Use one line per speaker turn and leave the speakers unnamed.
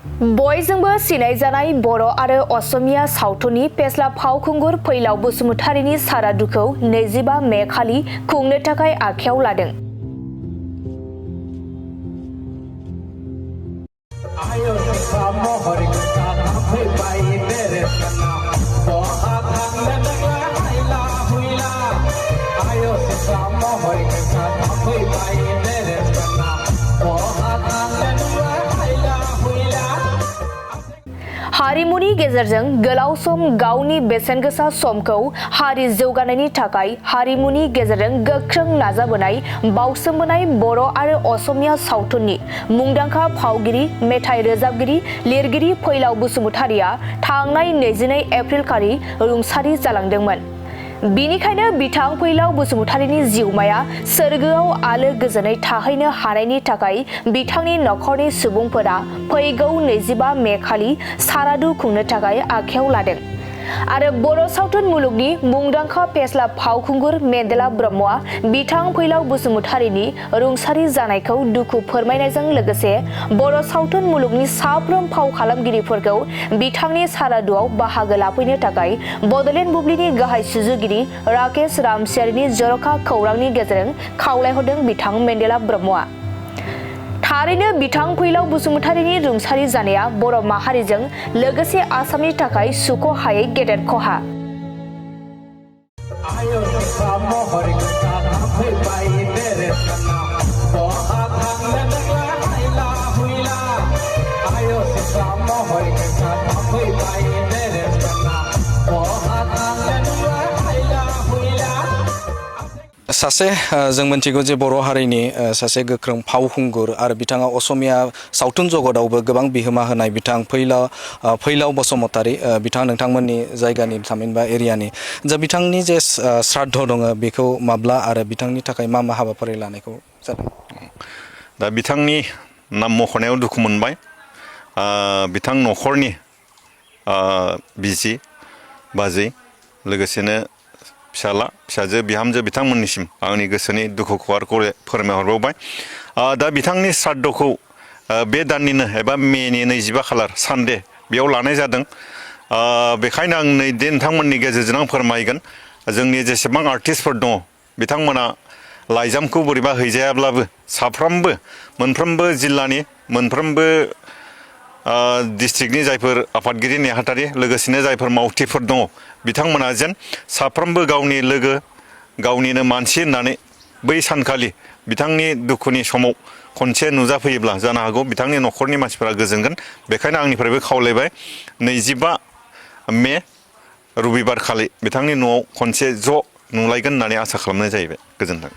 बयजोंबो सिनायजानाय बर' आरो असमिया सावथुननि फेस्ला फावखुंगुर फैलाव बसुमतारीनि सारादुखौ 25 मे खालि खुंनो थाखाय आखायाव लादों। हारिमुनि गेजेरजों गोलाव सम गावनि बेसेनगोसा समखौ हारि जौगानायनि थाखाय हारिमुनि गेजेरजों गोख्रों नाजाबोनाय बावसोमबोनाय बर' आरो असमिया सावथुननि मुंदांखा फावगिरि मेथाइ रोजाबगिरि लिरगिरि फैलाव बसुमतारीया थांनाय 22 एप्रिल खालि रुंसारि जालांदोंमोन। बिनिखायनो बिथां फैलाव बसुमतारीनि जिउमाया सोरगोआव आलो गोजोनै थाहैनो हानायनि थाखाय बिथांनि नखरनि सुबुंफोरा फैगौ 25 मे खालि सारादु खुंनो थाखाय आखायाव लादों। आरो बर' सावथुन मुलुगनि मुंदांखा फेस्ला फावखुंगुर मेन्देला ब्रह्मआ बिथां फैलाव बसुमतारीनि रुंसारि जानायखौ दुखु फोरमायनायजों लोगोसे बर' सावथुन मुलुगनि साफ्रोम फाव खालामगिरिफोरखौ बिथांनि सारादुआव बाहागो लाफैनो थाखाय बड'लेण्ड बुब्लिनि गाहाय सुजुगिरि राकेश रामसियारिनि जर'ख खौरांनि गेजेरजों खावलायहरदों बिथां मेन्देला ब्रह्मआ। थारैनो बिथां फैलाव बसुमतारीनि रुंसारि जानाया बर' माहारिजों लोगोसे आसामनि थाखाय सुख'हायै गेदेर खहा।
सासे जों मिथिगौ जे बर' हारिनि सासे गोख्रों फावखुंगुर आरो बिथाङा असमिया सावथुन जगतावबो गोबां बिहोमा होनाय बिथां फैलाव बसुमतारी बिथाङा नोंथांमोननि जायगानि थामहिनबा एरियानि जा बिथांनि जे श्राद्ध दङ बेखौ माब्ला आरो बिथांनि थाखाय मा हाबाफारि लानायखौ जादों?
दा बिथांनि नाम मख'नायाव दुखु मोनबाय। बिथां नखरनि बिसि बाजै लोगोसेनो फिसाला फिसाजो बिहामजो बिथांमोननिसिम आंनि गोसोनि दुखुखौ आरो फोरमायहरबावबाय। दा बिथांनि श्राद्धखौ बे दाननिनो एबा मेनि 25 खालार सानडे बेयाव लानाय जादों। बेखायनो आं नैदे नोंथांमोननि गेजेरजों आं फोरमायगोन जोंनि जेसेबां आर्टिस्टफोर दङ बिथांमोना लाइजामखौ बोरैबा हैजायाब्लाबो साफ्रोमबो मोनफ्रोमबो जिल्लानि मोनफ्रोमबो डिस्ट्रिक्टनि जायफोर आफादगिरि नेहाथारि लोगोसेनो जायफोर मावथिफोर दङ बिथांमोना जेन साफ्रोमबो गावनि लोगो गावनिनो मानसि होननानै बै सानखालि बिथांनि दुखुनि समाव खनसे नुजाफैयोब्ला जानो हागौ बिथांनि नखरनि मानसिफोरा गोजोनगोन। बेखायनो आंनिफ्रायबो खावलायबाय 25 मे रबिबार खालि बिथांनि न'आव खनसे ज' नुलायगोन होननानै आसा खालामनाय जाहैबाय। गोजोन्थों।